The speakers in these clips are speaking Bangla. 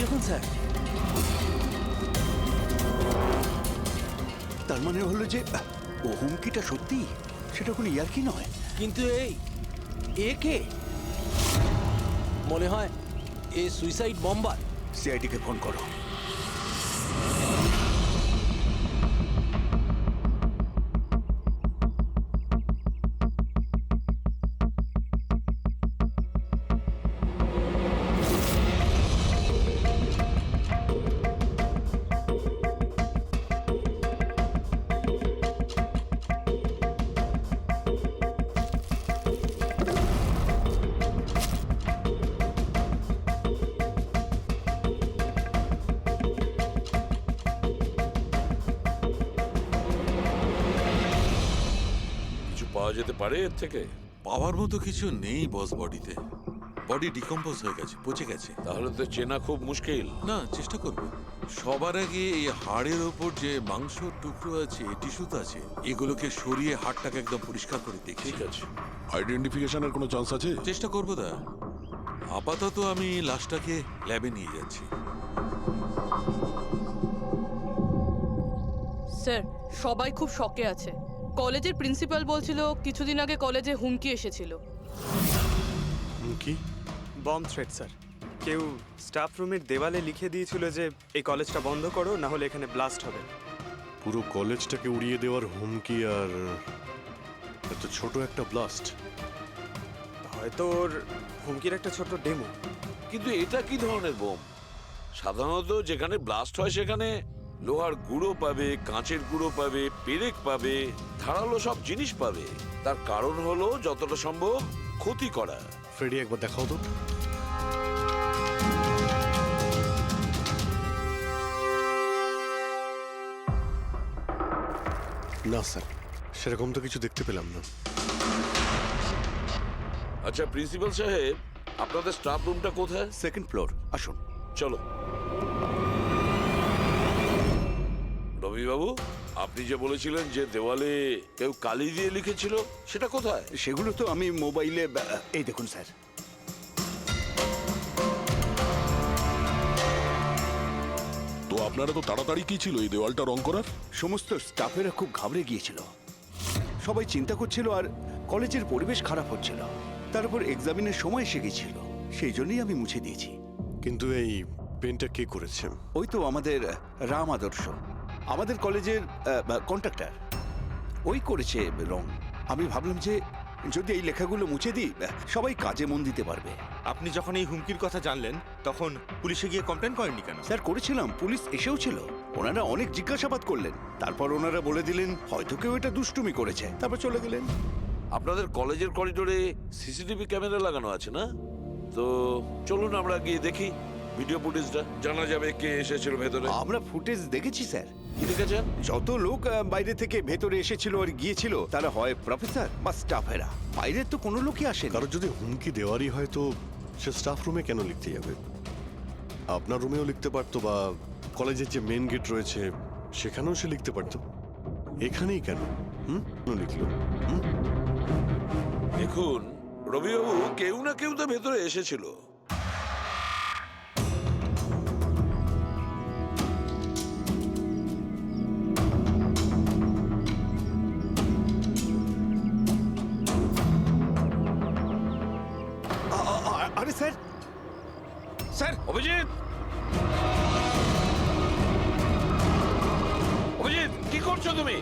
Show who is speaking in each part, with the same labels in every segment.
Speaker 1: দেখুন স্যার,
Speaker 2: তার মানে হলো যে ও হুমকিটা সত্যি, সেটা কোনো ইয়ার্কি নয়।
Speaker 1: কিন্তু এ কে? মনে হয় এ সুইসাইড বম্বার।
Speaker 2: সিআইডিকে ফোন করো।
Speaker 3: কিছু পাওয়া যেতে পারে এর থেকে?
Speaker 4: পাওয়ার মতো কিছু নেই বস, বডিতে। বডি ডিকম্পোজ হয়ে গেছে, পচে গেছে।
Speaker 3: তাহলে তো চেনা খুব মুশকিল।
Speaker 4: না, চেষ্টা করব। সবার আগে এই হাড়ের ওপর যে মাংসর টুকরো আছে, টিস্যুতে আছে, এগুলোকে সরিয়ে হাড়টাকে একদম পরিষ্কার করে দেখি।
Speaker 3: ঠিক আছে।
Speaker 5: আইডেন্টিফিকেশনের কোনো চান্স আছে?
Speaker 4: চেষ্টা করবো দা। আপাতত আমি লাশটাকে ল্যাবে নিয়ে যাচ্ছি।
Speaker 6: স্যার, সবাই খুব শকে আছে। কলেজের প্রিন্সিপাল বলছিল কিছুদিন আগে কলেজে হুমকি এসেছিল।
Speaker 5: কি?
Speaker 7: Bomb threat sir. কেউ স্টাফ রুমের দেওয়ালে লিখে দিয়েছিল যে এই কলেজটা বন্ধ করো, না হলে এখানে ব্লাস্ট হবে।
Speaker 5: পুরো কলেজটাকে উড়িয়ে দেওয়ার হুমকি, আর এত ছোট একটা ব্লাস্ট।
Speaker 7: হয়তো ওর হুমকির একটা ছোট ডেমো।
Speaker 3: কিন্তু এটা কি ধরনের বোম? সাধারণত যেখানে ব্লাস্ট হয় সেখানে লোহার গুঁড়ো পাবে, কাঁচের গুঁড়ো পাবে, পেরেক পাবে, ধারালো সব জিনিস পাবে। তার কারণ হলো যতটা সম্ভব ক্ষতি করা।
Speaker 5: ফ্রেডি, একবার দেখাও তো। না স্যার, সেরকম তো কিছু দেখতে পেলাম না।
Speaker 3: আচ্ছা প্রিন্সিপাল সাহেব, আপনাদের স্টাফ রুমটা কোথায়?
Speaker 2: সেকেন্ড ফ্লোর, আসুন।
Speaker 3: চলো। রবিবাবু, আপনি যে বলেছিলেন যে দেওয়ালে কেউ কালি দিয়ে লিখেছিল, সেটা কোথায়?
Speaker 2: সেগুলো তো আমি মোবাইলে, এই দেখুন স্যার।
Speaker 5: তো আপনারা তো তাড়াতাড়ি কি ছিল এই দেওয়ালটা রং করার?
Speaker 2: সমস্ত স্টাফেরা খুব ঘাবড়ে গিয়েছিল, সবাই চিন্তা করছিল, আর কলেজের পরিবেশ খারাপ হচ্ছিল। তারপর এক্সামিনের সময় এসে গেছিল, সেই জন্যই আমি মুছে দিয়েছি।
Speaker 5: কিন্তু এই পেনটা কে করেছে?
Speaker 2: ওই তো আমাদের রাম আদর্শ, আমাদের কলেজের কন্ট্রাক্টর, ওই করেছে রং। আমি ভাবলাম যে যদি এই লেখাগুলো মুছে দিই, সবাই কাজে মন দিতে পারবে।
Speaker 8: আপনি যখন এই হুমকির কথা জানলেন তখন পুলিশে গিয়ে কমপ্লেন করেননি কেন?
Speaker 2: স্যার, করেছিলাম, পুলিশ এসেও ছিল। ওনারা অনেক জিজ্ঞাসাবাদ করলেন, তারপর ওনারা বলে দিলেন হয়তো কেউ এটা দুষ্টুমি করেছে, তারপর চলে গেলেন।
Speaker 3: আপনাদের কলেজের করিডোরে সিসিটিভি ক্যামেরা লাগানো আছে না? তো চলুন আমরা গিয়ে দেখি ভিডিও ফুটেজটা, জানা যাবে কে এসেছিল ভেতরে।
Speaker 2: আমরা ফুটেজ দেখেছি স্যার।
Speaker 3: কি দেখেছেন?
Speaker 2: যত লোক বাইরে থেকে ভেতরে এসেছিল আর গিয়েছিল, তারা হয় প্রফেসর বা স্টাফেরা, বাইরের তো কোনো লোকই আসেনি।
Speaker 5: কারো যদি হুমকি দেওয়ারই হয় তো সে স্টাফ রুমে কেন লিখতে যাবে? আপনার রুমেও লিখতে পারতো, বা কলেজের যে মেন গেট রয়েছে সেখানেও সে লিখতে পারতো। এখানেই কেন লিখলো?
Speaker 3: দেখুন রবিবাবু, কেউ না কেউ তো ভেতরে এসেছিল।
Speaker 2: আরে স্যার, স্যার,
Speaker 3: অভিজিৎ, অভিজিৎ, কি করছো তুমি?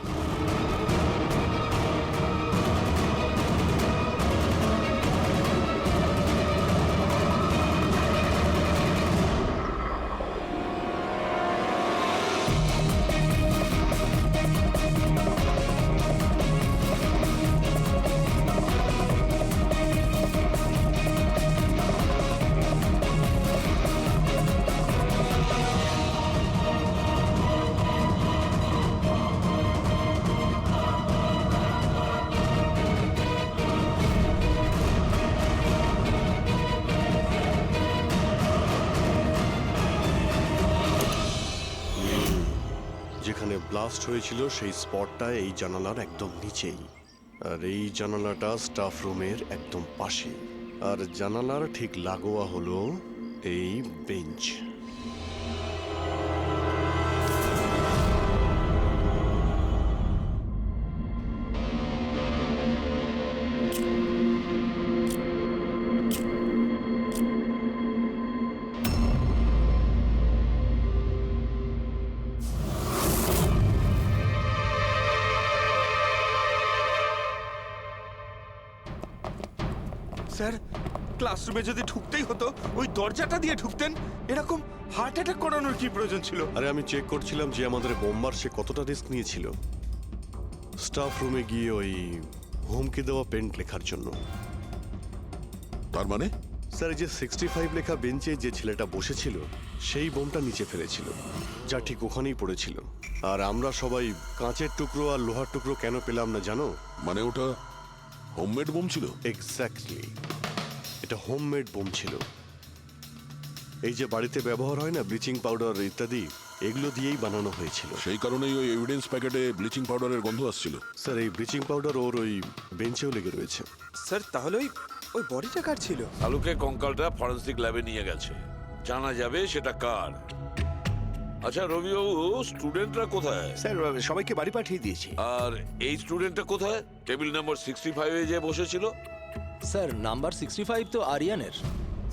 Speaker 5: যেখানে ব্লাস্ট হয়েছিল সেই স্পটটা এই জানালার একদম নিচেই, আর এই জানালাটা স্টাফ রুমের একদম পাশে, আর জানালার ঠিক লাগোয়া হলো এই বেঞ্চ।
Speaker 8: স্যার ক্লাসরুমে যদি ঢুকতেই হতো ওই দরজাটা দিয়ে ঢুকতেন। এরকম হার্ট অ্যাটাক করানোর কি প্রয়োজন ছিল?
Speaker 5: আরে আমি চেক করছিলাম যে আমাদের বোমবার সে কতটা রিস্ক নিয়েছিল স্টাফ রুমে গিয়ে ওই হুমকি দেওয়া পেন্ট লেখার জন্য।
Speaker 9: তার মানে
Speaker 5: স্যার এই যে 65 লেখা বেঞ্চে যে ছেলেটা বসেছিল সেই বোমটা নিচে ফেলেছিল, যা ঠিক ওখানেই পড়েছিল। আর আমরা সবাই কাঁচের টুকরো আর লোহার টুকরো কেন পেলাম না জানো?
Speaker 9: মানে ওটা হোমমেড বোম ছিল?
Speaker 5: এক্স্যাক্টলি, এটা হোমমেড বোম ছিল। এই যে বাড়িতে ব্যবহার হয় না ব্লিচিং পাউডার ইত্যাদি, এগুলো দিয়েই বানানো হয়েছিল।
Speaker 9: সেই কারণেই ওই এভিডেন্স প্যাকেটে ব্লিচিং পাউডারের গন্ধ আসছিল।
Speaker 5: স্যার এই ব্লিচিং পাউডার ওর ওই বেঞ্চেও লেগে রয়েছে।
Speaker 7: স্যার তাহলে ওই ওই বডিটা কার ছিল?
Speaker 3: আলুকে কঙ্কালটা ফরেন্সিক ল্যাবে নিয়ে গেছে, জানা যাবে সেটা কার। আচ্ছা রবিবাবু, স্টুডেন্টরা কোথায়?
Speaker 2: স্যার সবাইকে বাড়ি পাঠিয়ে দিয়েছি।
Speaker 3: আর এই স্টুডেন্টটা কোথায়? টেবিল নাম্বার 65-এ যে বসেছিল।
Speaker 1: স্যার নাম্বার 65 তো আরিয়ানের।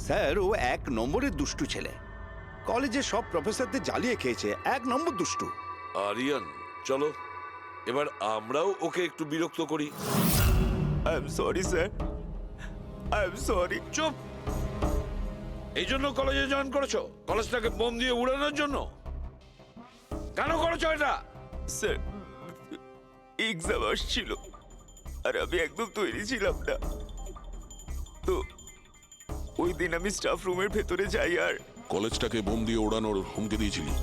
Speaker 2: স্যার ও 1 নম্বরের দুষ্টু ছেলে, কলেজের সব প্রফেসরদের জ্বালিয়ে খেয়েছে, 1 নম্বর দুষ্টু।
Speaker 3: আরিয়ান, চলো এবার আমরাও ওকে একটু বিরক্ত করি।
Speaker 8: I am sorry sir, I am sorry.
Speaker 3: চুপ! এই জন্য কলেজে জয়েন করেছো? কলেজটাকে বোম দিয়ে উড়ানোর জন্য? কেন করেছো এটা?
Speaker 8: স্যার এক্সাম আসছিল আর আমি একদম তৈরি ছিলাম না, তো ওই দিন আমি স্টাফ রুমের ভেতরে যাই আর
Speaker 9: কলেজটাকে বোম দিয়ে ওড়ানোর হুমকি দিয়েছিলি?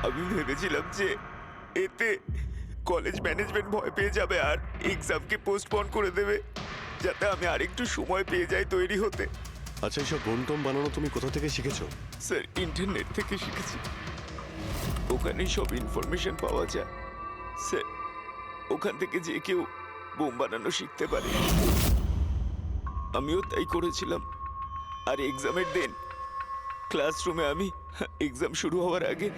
Speaker 8: আমি ভেবেছিলাম যে এতে কলেজ ম্যানেজমেন্ট ভয় পেয়ে যাবে আর এক্সামকে পোস্টপোন করে দেবে, যাতে আমি আরেকটু সময় পেয়ে যাই তৈরি হতে।
Speaker 5: আচ্ছা এইসব বোম টোম বানানো তুমি কোথা থেকে শিখেছো?
Speaker 8: স্যার ইন্টারনেট থেকে শিখেছি, ওখানেই সব ইনফরমেশন পাওয়া যায়। স্যার ওখান থেকে যে কেউ বোম বানানো শিখতে পারে, আমিও তাই করেছিলাম। আর এক্সামের দিন ক্লাসরুমে আমি এক্সাম শুরু হওয়ার আগে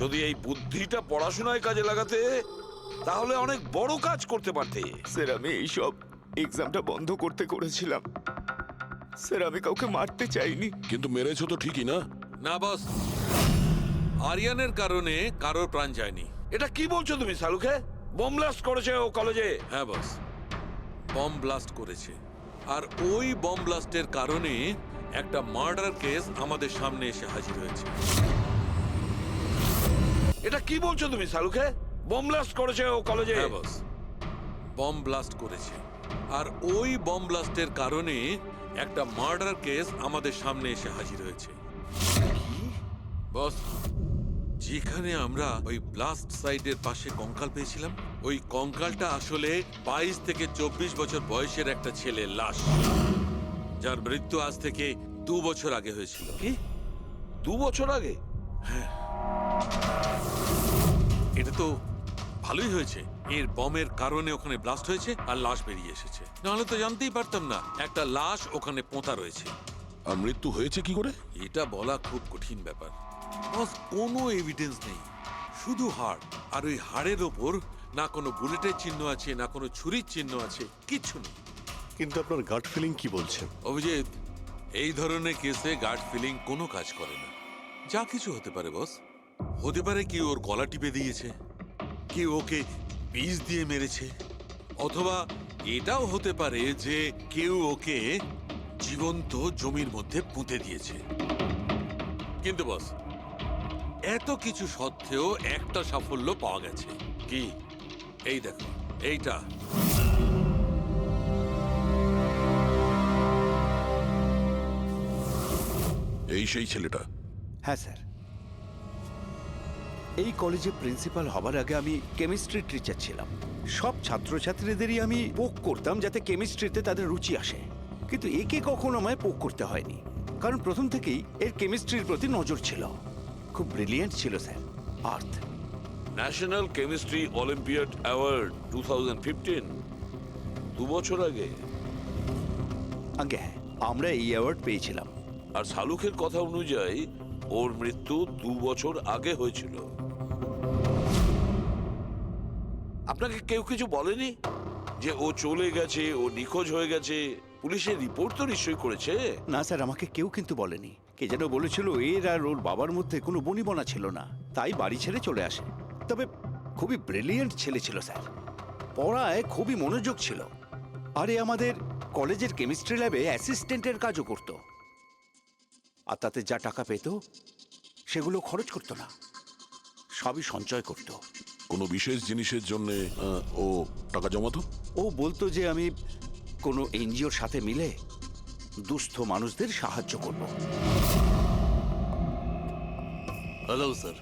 Speaker 3: যদি এই বুদ্ধিটা পড়াশোনায় কাজে লাগাতে, তাহলে অনেক বড় কাজ করতে পারতে।
Speaker 8: স্যার আমি এইসব এক্সামটা বন্ধ করতে করেছিলাম। স্যার আমি কাউকে মারতে চাইনি।
Speaker 9: কিন্তু মেরেছো তো ঠিকই না?
Speaker 4: না বস, আরিয়ানের কারণে কারোর প্রাণ যায়নি।
Speaker 3: এটা কি বলছো তুমি সালুকে? বোম ব্লাস্ট করেছে ও কলেজে?
Speaker 4: হ্যাঁ বস, বম ব্লাস্ট করেছে। আর ওই বম ব্লাস্টের কারণে একটা মার্ডার কেস আমাদের সামনে এসে হাজির হয়েছে।
Speaker 3: এটা কি বলছো তুমি সালুকে? বোম ব্লাস্ট করেছে ও কলেজে?
Speaker 4: হ্যাঁ বস, বম ব্লাস্ট করেছে। আর ওই বম ব্লাস্টের কারণে একটা মার্ডার কেস আমাদের সামনে এসে হাজির হয়েছে। বস, যেখানে আমরা ওই ব্লাস্ট সাইটের পাশে কঙ্কাল পেয়েছিলাম, ওই কঙ্কালটা আসলে 22 থেকে 24 বছর বয়সের একটা ছেলের লাশ, যার মৃত্যু আজ থেকে 2 বছর আগে হয়েছিল।
Speaker 3: কি 2 বছর আগে?
Speaker 4: এটা তো ভালোই হয়েছে, এর বমের কারণে ওখানে ব্লাস্ট হয়েছে আর লাশ বেরিয়ে এসেছে। নাহলে তো জানতেই পারতাম না একটা লাশ ওখানে পোঁতা রয়েছে।
Speaker 9: আর মৃত্যু হয়েছে কি করে?
Speaker 4: এটা বলা খুব কঠিন ব্যাপার বস। কোনো এভিডেন্স নেই, শুধু হাড়। আর ওই হাড়ের ওপর না কোনো বুলেটের চিহ্ন আছে, না কোনো ছুরির চিহ্ন আছে, কিচ্ছু নেই।
Speaker 5: কিন্তু আপনার গাট ফিলিং কি বলছে?
Speaker 4: অভিজিৎ, এই ধরনের কেসে গার্ড ফিলিং কোনো কাজ করে না। যা কিছু হতে পারে বস। হতে পারে কি ওর গলা টিপে দিয়েছে, কি ওকে বিষ দিয়ে মেরেছে, অথবা এটাও হতে পারে যে কেউ ওকে জীবন্ত জমির মধ্যে পুঁতে দিয়েছে। কিন্তু বস, এত কিছু সত্ত্বেও একটা সাফল্য পাওয়া গেছে। কি? এই দেখো, এইটা।
Speaker 9: এই সেই ছেলেটা?
Speaker 2: হ্যাঁ স্যার, এই কলেজে প্রিন্সিপাল হবার আগে আমি কেমিস্ট্রি টিচার ছিলাম। সব ছাত্রছাত্রীদেরই আমি পোক করতাম যাতে কেমিস্ট্রিতে তাদের রুচি আসে, কিন্তু একে কখনো আমায় পোক করতে হয়নি, কারণ প্রথম থেকেই এর কেমিস্ট্রির প্রতি নজর ছিল। খুব ব্রিলিয়েন্ট ছিল স্যার। আর্থ
Speaker 3: ন্যাশনাল কেমিস্ট্রি অলিম্পিয়াড অ্যাওয়ার্ড 2015, 2 বছর আগে।
Speaker 2: আগে হ্যাঁ, আমরা এই অ্যাওয়ার্ড পেয়েছিলাম।
Speaker 3: আর শালুখের কথা অনুযায়ী ওর মৃত্যু 2 বছর আগে হয়েছিল। আপনাকে কেউ কিছু বলেনি যে ও চলে গেছে, ও নিখোঁজ হয়ে গেছে? পুলিশের রিপোর্ট তো নিশ্চয়ই করেছে।
Speaker 2: না স্যার, আমাকে কেউ কিন্তু বলেনি। কে যেন বলেছিল এর আর ওর বাবার মধ্যে কোনো বনিবনা ছিল না, তাই বাড়ি ছেড়ে চলে আসে। তবে খুবই ব্রিলিয়েন্ট ছেলে ছিল স্যার, পড়ায় খুবই মনোযোগ ছিল। আরে আমাদের কলেজের কেমিস্ট্রি ল্যাবে অ্যাসিস্ট্যান্টের কাজও করত, আর তাতে যা টাকা পেত সেগুলো খরচ করতো না, সবই সঞ্চয় করত।
Speaker 9: কোনো বিশেষ জিনিসের জন্য ও টাকা জমাতো?
Speaker 2: ও বলতো যে আমি কোনো এনজিওর সাথে মিলে দুস্থ মানুষদের সাহায্য করব।
Speaker 10: হ্যালো স্যার,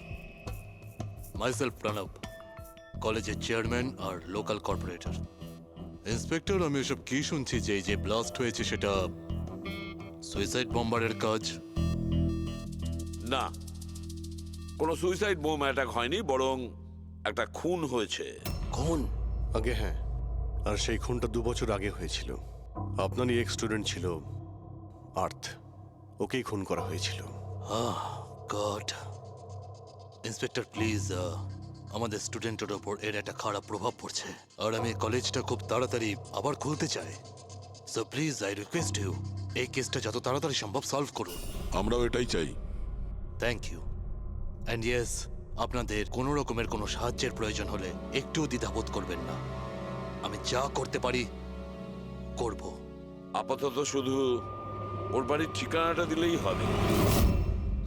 Speaker 10: মাইসেলফ প্রণব, কলেজের চেয়ারম্যান আর লোকাল কর্পোরেটর। ইন্সপেক্টর, আমি এসব কি শুনছি যে এই যে ব্লাস্ট হয়েছে সেটা সুইসাইড বম্বারের কাজ?
Speaker 3: না, কোনো সুইসাইড বোম অ্যাটাক হয়নি, বরং একটা খুন হয়েছে।
Speaker 10: কোন?
Speaker 5: আগে হ্যাঁ, আর সেই খুনটা 2 বছর আগে হয়েছিল। আপনারই এক স্টুডেন্ট ছিল আর্থ, ওকেই খুন করা হয়েছিল।
Speaker 10: গড। ইন্সপেক্টর প্লিজ, আমাদের স্টুডেন্টের ওপর এর একটা খারাপ প্রভাব পড়ছে, আর আমি কলেজটা খুব তাড়াতাড়ি আবার খুলতে চাই। So please I request you, এই কেসটা যত তাড়াতাড়ি সম্ভব সলভ করুন।
Speaker 9: আমরাও এটাই চাই।
Speaker 10: Thank you. অ্যান্ড ইয়েস, আপনাদের কোনো রকমের কোনো সাহায্যের প্রয়োজন হলে একটুও দ্বিধাবোধ করবেন না, আমি যা করতে পারি করব।
Speaker 3: আপাতত শুধু ওর বাড়ির ঠিকানাটা দিলেই হবে।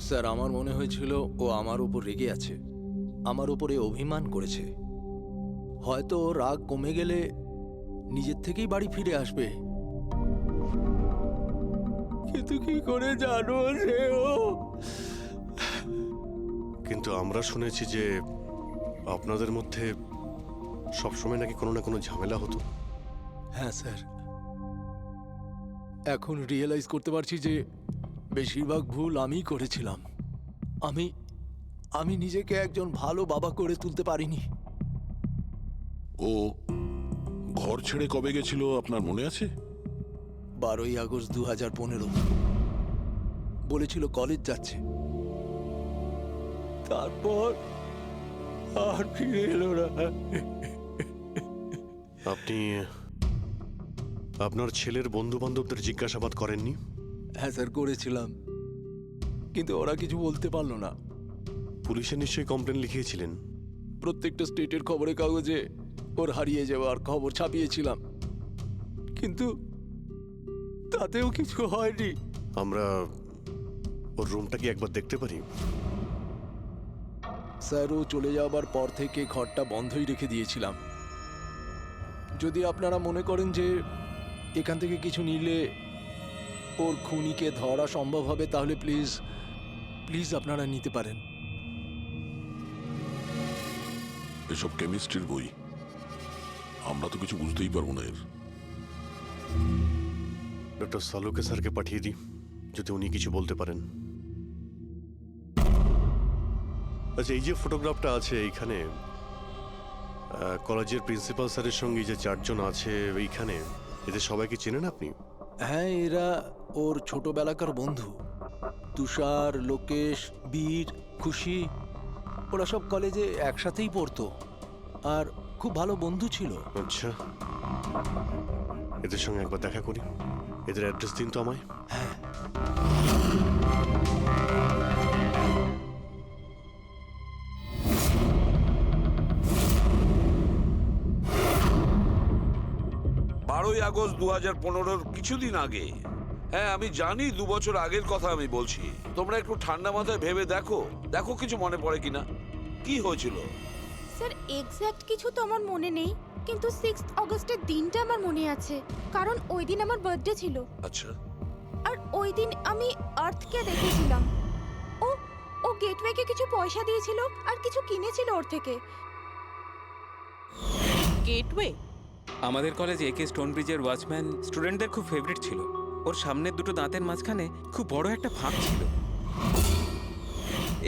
Speaker 1: স্যার, আমার মনে হয়েছিল ও আমার উপর রেগে আছে, আমার উপরে অভিমান করেছে। হয়তো ওর রাগ কমে গেলে নিজের থেকেই বাড়ি ফিরে আসবে, কিন্তু কি করে জানো যে ও?
Speaker 5: কিন্তু আমরা শুনেছি যে আপনাদের মধ্যে সবসময় নাকি কোনো না কোনো ঝামেলা হতো।
Speaker 1: হ্যাঁ স্যার, এখন রিয়েলাইজ করতে পারছি যে বেশিরভাগ ভুল আমিই করেছিলাম। আমি নিজেকে একজন ভালো বাবা করে তুলতে পারিনি।
Speaker 9: ও ঘর ছেড়ে কবে গেছিল আপনার মনে আছে?
Speaker 1: 12ই আগস্ট 2015। বলেছিল কলেজ যাচ্ছে, তারপর আর ফিরে এলো না।
Speaker 5: আপনি আপনার ছেলের বন্ধু বান্ধবদের জিজ্ঞাসাবাদ করেননি?
Speaker 1: হ্যাঁ স্যার, করেছিলাম, কিন্তু ওরা কিছু বলতে পারলো না।
Speaker 5: পুলিশে নিশ্চয়ই কমপ্লেন লিখিয়েছিলেন?
Speaker 1: প্রত্যেকটা স্টেটের খবরের কাগজে ওর হারিয়ে যাওয়ার খবর ছাপিয়েছিলাম, কিন্তু তাতেও কিছু হয়নি।
Speaker 5: আমরা ওর রুমটা কি একবার দেখতে পারি?
Speaker 1: স্যার, ও চলে যাওয়ার পর থেকে ঘরটা বন্ধই রেখে দিয়েছিলাম। যদি আপনারা মনে করেন যে এখান থেকে কিছু নিলে ওর খুনিকে ধরা সম্ভব হবে, তাহলে প্লিজ প্লিজ আপনারা নিতে পারেন।
Speaker 9: এসব কেমিস্ট্রির বই, আমরা তো কিছু বুঝতেই পারবো না এর।
Speaker 5: ডক্টর সালুকে স্যারকে পাঠিয়ে দিই, যদি উনি কিছু বলতে পারেন। আচ্ছা, এই যে ফটোগ্রাফটা আছে এইখানে, কলেজের প্রিন্সিপাল স্যারের সঙ্গে যে 4 জন আছে এইখানে, এদের সবাইকে চেনেন আপনি?
Speaker 1: হ্যাঁ, এরা ওর ছোটবেলাকার বন্ধু। তুষার, লোকেশ, বীর, খুশি, ওরা সব কলেজে একসাথেই পড়তো আর খুব ভালো বন্ধু ছিল।
Speaker 5: আচ্ছা, এদের সঙ্গে একবার দেখা করি। এদের অ্যাড্রেস দিন তো আমায়।
Speaker 3: বারোই আগস্ট 2015 কিছুদিন আগে। হ্যাঁ আমি জানি 2 বছর আগের কথা আমি বলছি। তোমরা একটু ঠান্ডা মাথায় ভেবে দেখো, দেখো কিছু মনে পড়ে কিনা। কি হয়েছিল?
Speaker 11: স্যার এক্স্যাক্ট কিছু তো আমার মনে নেই, কিন্তু 6 অগস্টের দিনটা আমার মনে আছে, কারণ ওই দিন আমার বার্থডে ছিল।
Speaker 3: আচ্ছা,
Speaker 11: আর ওই দিন আমি আর্থকে দেখেছিলাম। ও ও গেটওয়েকে কিছু পয়সা দিয়েছিল আর কিছু কিনেছিল ওর থেকে।
Speaker 6: গেটওয়ে?
Speaker 12: আমাদের কলেজে একে স্টোন ব্রিজের ওয়াচম্যান স্টুডেন্টদের খুব ফেভারিট ছিল। ওর সামনের দুটো দাঁতের মাঝখানে খুব বড় একটা ফাঁক ছিল।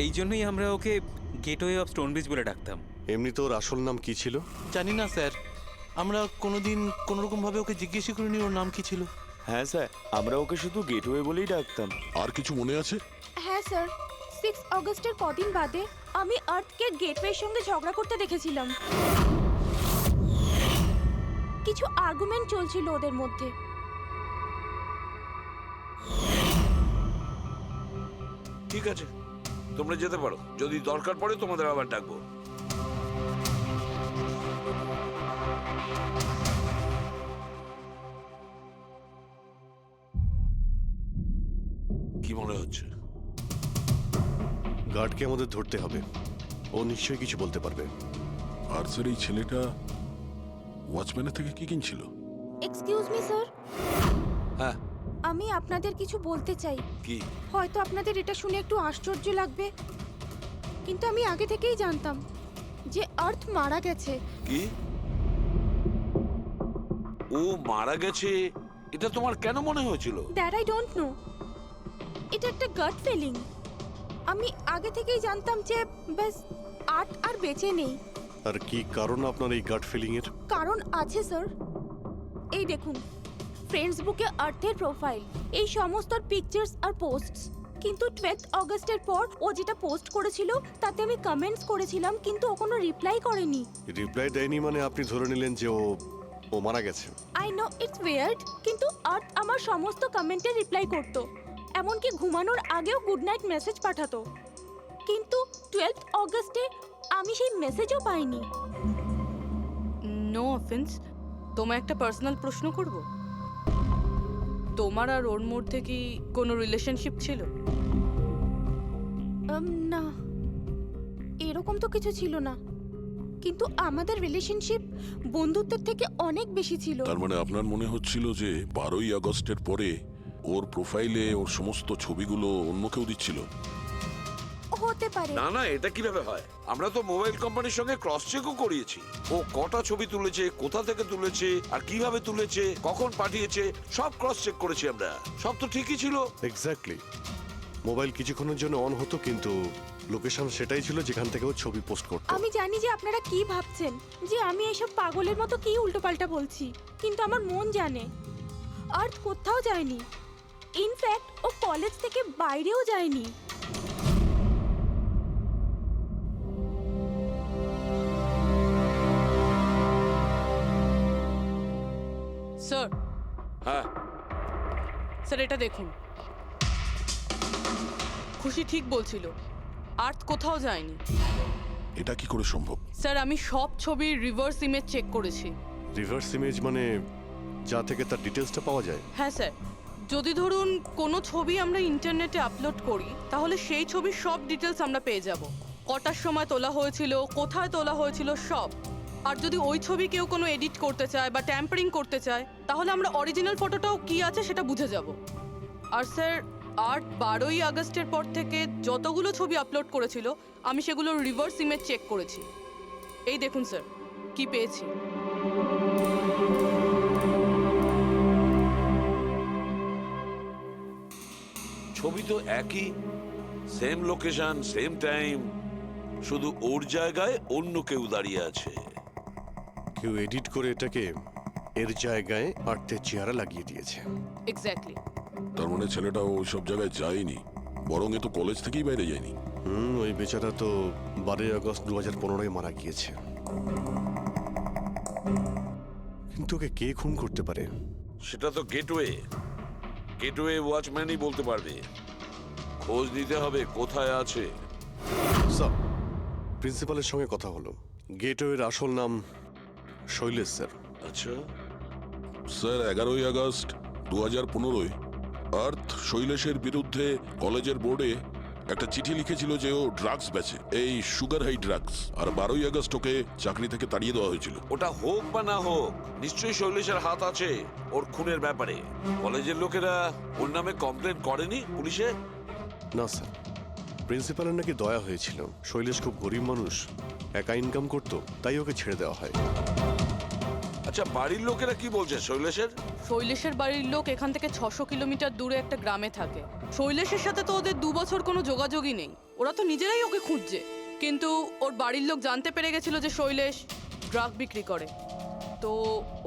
Speaker 12: এই জন্যই আমরা ওকে গেটওয়ে অফ স্টোন ব্রিজ বলে ডাকতাম।
Speaker 5: এমনি তো ওর আসল নাম কি ছিল?
Speaker 10: জানি না স্যার, আমরা কোনোদিন কোনোরকম ভাবে ওকে জিজ্ঞেস করিনি ওর নাম কি ছিল।
Speaker 8: হ্যাঁ স্যার, আমরা ওকে শুধু গেটওয়ে বলেই ডাকতাম।
Speaker 9: আর কিছু মনে আছে?
Speaker 11: হ্যাঁ স্যার, 6 অগস্টের কদিন বাদে আমি আর্থকে গেটওয়ের সঙ্গে ঝগড়া করতে দেখেছিলাম। কিছু আর্গুমেন্ট চলছিল ওদের মধ্যে।
Speaker 3: ঠিক আছে, তোমরা যেতে পারো। যদি দরকার পড়ে তোমাদের আবার ডাকবো। কি মনে হচ্ছে?
Speaker 5: গার্ডকে আমাদের ধরতে হবে, ও নিশ্চয়ই কিছু বলতে পারবে।
Speaker 9: আর স্যার এই ছেলেটা ওয়াচম্যানের থেকে কি কিনছিল?
Speaker 11: এক্সকিউজ মি স্যার,
Speaker 3: হ্যাঁ,
Speaker 11: আমি আপনাদের কিছু বলতে চাই।
Speaker 3: কি?
Speaker 11: হয়তো আপনাদের এটা শুনে একটু আশ্চর্য লাগবে, কিন্তু আমি আগে থেকেই জানতাম যে আর্থ মারা গেছে।
Speaker 3: কি? ও মারা গেছে এটা তোমার কেন মনে হয়েছিল?
Speaker 11: দ্যাট আই ডোন্ট নো, এটা একটা গাট ফিলিং। আমি আগে থেকেই জানতাম যে ব্যাস আর্থ আর বেঁচে নেই।
Speaker 5: আর কি কারণ আপনার এই গাট ফিলিং এর?
Speaker 11: কারণ আছে স্যার, এই দেখুন ফ্রেন্ডস বুকে আর্থের প্রোফাইল, এই সমস্ত পিকচার্স আর পোস্টস। কিন্তু 12 অগস্টের পর ও যেটা পোস্ট করেছিল তাতে আমি কমেন্টস করেছিলাম, কিন্তু ও কোনো রিপ্লাই করেনি।
Speaker 5: রিপ্লাই দেয়নি মানে আপনি ধরে নিলেন যে ও মারা গেছে?
Speaker 11: আই নো ইটস উইয়ার্ড, কিন্তু আর্থ আমার সমস্ত কমেন্টে রিপ্লাই করতো, এমনকি ঘুমানোর আগেও গুড নাইট মেসেজ পাঠাতো। কিন্তু 12 অগস্টে আমি সেই মেসেজও পাইনি।
Speaker 6: নো অফেন্স, তোমায় একটা পার্সোনাল প্রশ্ন করব। তোমার আর ওর মধ্যে কি কোনো রিলেশনশিপ ছিল?
Speaker 11: না, এরকম তো কিছু ছিল না, কিন্তু আমাদের রিলেশনশিপ বন্ধুত্বের থেকে অনেক বেশি ছিল।
Speaker 9: তার মানে আপনার মনে হচ্ছিল যে 12ই আগস্টের পরে ওর প্রোফাইলে ওর সমস্ত ছবিগুলো অন্য কেউ দিচ্ছিল?
Speaker 11: হতে পারে।
Speaker 3: না না, এটা কিভাবে হয়? আমরা তো মোবাইল কোম্পানির সঙ্গে ক্রস চেকও করিয়েছি। ও কটা ছবি তুলেছে, কোথা থেকে তুলেছে, আর কিভাবে তুলেছে, কখন পাঠিয়েছে, সব ক্রস চেক করেছি আমরা। সব তো ঠিকই ছিল।
Speaker 5: এক্স্যাক্টলি, মোবাইল কিছুক্ষণের জন্য অন হতো, কিন্তু লোকেশন সেটাই ছিল যেখান থেকে ও ছবি পোস্ট করতো।
Speaker 11: আমি জানি যে আপনারা কি ভাবছেন, যে আমি এসব পাগলের মতো কি উল্টোপাল্টা বলছি, কিন্তু আমার মন জানে আর্থ কোথাও যায়নি। ইনফ্যাক্ট ও কলেজ থেকে বাইরেও যায়নি।
Speaker 6: স্যার,
Speaker 3: হ্যাঁ,
Speaker 6: স্যার এটা দেখুন, খুশি ঠিক বলছিল, আর্থ কোথাও যায়নি।
Speaker 9: এটা কি করে সম্ভব?
Speaker 6: স্যার আমি সব ছবির রিভার্স ইমেজ চেক করেছি।
Speaker 5: রিভার্স ইমেজ মানে যা থেকে তার ডিটেলসটা পাওয়া যায়?
Speaker 6: হ্যাঁ স্যার, যদি ধরুন কোনো ছবি আমরা ইন্টারনেটে আপলোড করি, তাহলে সেই ছবির সব ডিটেলস আমরা পেয়ে যাব। কটার সময় তোলা হয়েছিল, কোথায় তোলা হয়েছিল, সব। আর যদি ওই ছবি কেউ কোনো এডিট করতে চায় বা ট্যাম্পারিং করতে চায়, তাহলে আমরা অরিজিনাল ফটোটাও কি আছে সেটা বুঝে যাব। আর স্যার আর্ট 12ই আগস্টের পর থেকে যতগুলো ছবি আপলোড করেছিল, আমি সেগুলো রিভার্স ইমেজ চেক করেছি। এই দেখুন স্যার কি পেয়েছি।
Speaker 3: ছবি তো একই, সেম লোকেশন, সেম টাইম, শুধু ওর জায়গায় অন্য কেউ দাঁড়িয়ে আছে।
Speaker 5: কেউ এডিট করে এটাকে এর জায়গায় আর্থের চেহারা লাগিয়ে দিয়েছে।
Speaker 6: এক্স্যাক্টলি।
Speaker 9: তার মানে ছেলেটা ওই সব জায়গায় যায়নি, বরং এ তো কলেজ থেকেই বাইরে যায়নি।
Speaker 5: ওই বেচারা তো 12ই আগস্ট 2015 মারা গিয়েছে। কিন্তু ওকে কে খুন করতে পারে?
Speaker 3: সেটা তো গেটওয়ে ওয়াচম্যানই বলতে পারবে। খোঁজ নিতে হবে কোথায় আছে।
Speaker 5: স্যার, প্রিন্সিপালের সঙ্গে কথা হলো। গেটওয়ের আসল নাম শৈলেশ স্যার।
Speaker 3: আচ্ছা,
Speaker 9: স্যার 11ই আগস্ট 2015 আর্থ শৈলেশের বিরুদ্ধে কলেজের বোর্ডে একটা চিঠি লিখেছিল যে ও ড্রাগস বেচে, এই সুগার হাই ড্রাগস। আর 12ই আগস্ট ওকে চাকরি থেকে তাড়িয়ে দেওয়া হয়েছিল।
Speaker 3: ওটা হোক বা না হোক, নিশ্চয়ই শৈলেশের হাত আছে ওর খুনের ব্যাপারে। কলেজের লোকেরা ওর নামে কমপ্লেন করেনি পুলিশে?
Speaker 5: না স্যার, প্রিন্সিপালের নাকি দয়া হয়েছিল। শৈলেশ খুব গরিব মানুষ, একা ইনকাম করতো, তাই ওকে ছেড়ে দেওয়া হয়।
Speaker 3: আচ্ছা, বাড়ির লোকেরা কি বলছে শৈলেশের?
Speaker 6: শৈলেশের বাড়ির লোক এখান থেকে 600 কিলোমিটার দূরে একটা গ্রামে থাকে। শৈলেশের সাথে তো ওদের 2 বছর কোনো যোগাযোগই নেই। ওরা তো নিজেরাই ওকে খুঁজছে। কিন্তু ওর বাড়ির লোক জানতে পেরে গেছিল যে শৈলেশ ড্রাগ বিক্রি করে। তো